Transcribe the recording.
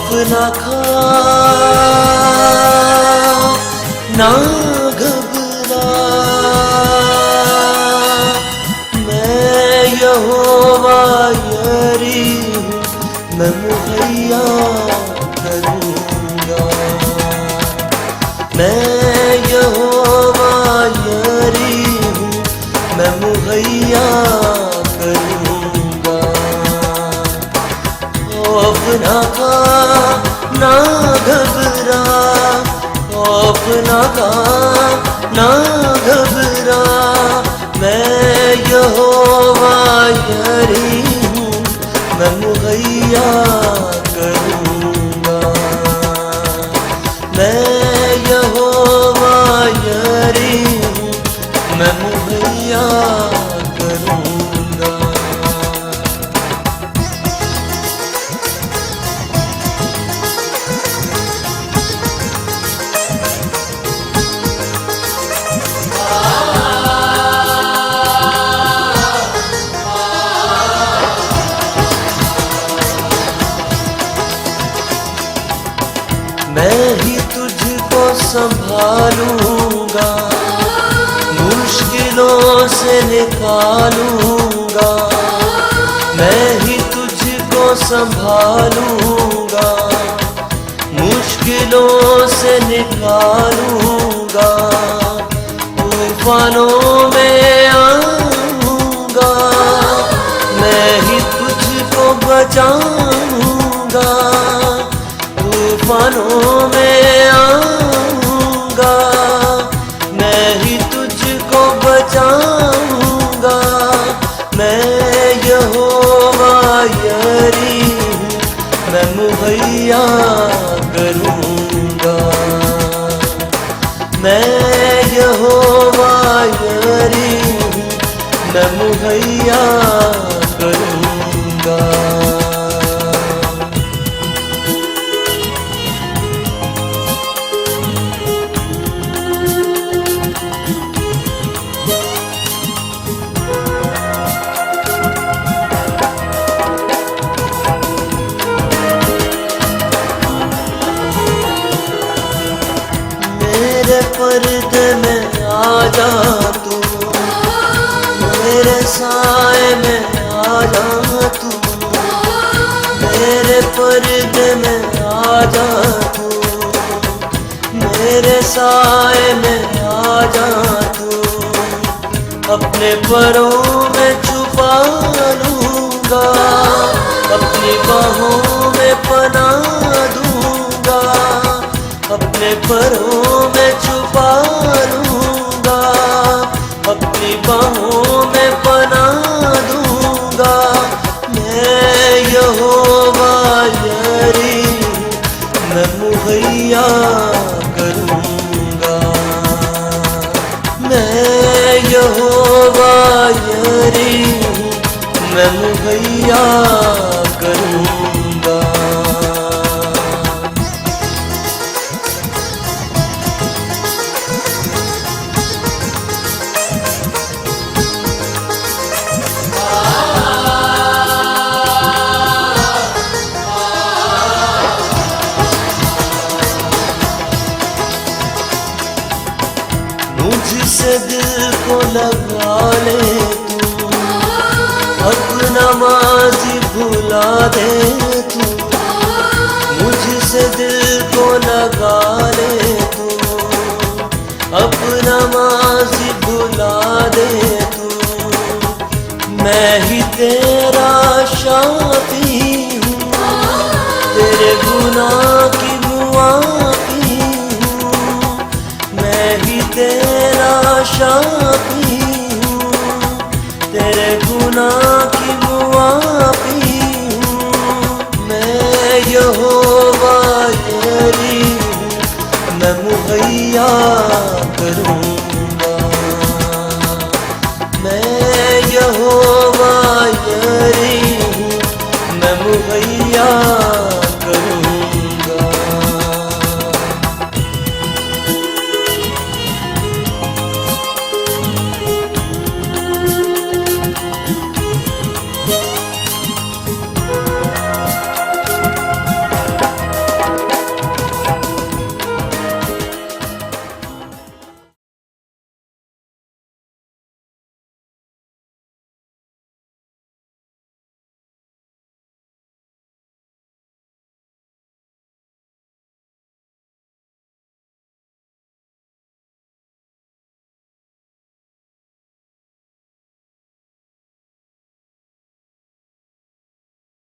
खौफ ना खा ना घबरा, मैं यहोवा यारी हूँ, मैं मुहैया करूँगा। मैं यहोवा यारी हूँ, मैं मुहैया करूँगा। खौफ ना खा ना घबरा, खौफ ना खा ना घबरा, मैं यहोवा यारी हूँ, मैं मुहैया करूँगा। मैं यहोवा यारी हूँ, मैं मुहैया करूँगा। मैं ही तुझको संभालूंगा, मुश्किलों से निकालूंगा। मैं ही तुझको संभालूंगा, मुश्किलों से निकालूंगा। तूफानों में आऊंगा, मैं ही तुझको बचाऊंगा। तूफानों में आऊंगा, मैं ही तुझको बचाऊंगा। मैं यहोवा यारी हूँ, मैं मुहैया करूँगा। मैं यहोवा यारी हूँ, मैं मुहैया करूँगा। मेरे पर्दे में आ जा तू, मेरे साए में आ जा तू। मेरे पर्दे में आ जा तू, मेरे साए में आ जा तू। अपने परों में छुपा लूँगा, अपनी बाहों में पनाह दूँगा। अपने परों में छुपा लूँगा, अपनी बाहों में पनाह दूँगा। मैं यहोवा यारी हूँ, मैं मुहैया करूँगा। मैं यहोवा यारी हूँ, मैं मुहैया करूँगा। मुझसे दिल को लगा ले तू, अपना माज़ी भुला दे तू। मुझसे दिल को लगा ले तू, अपना माज़ी भुला दे तू। मैं ही तेरा शाफी हूँ, तेरे गुनाह की मुआफ़ी हूँ। मैं ही तेरा शाफी हूँ, तेरे गुनाह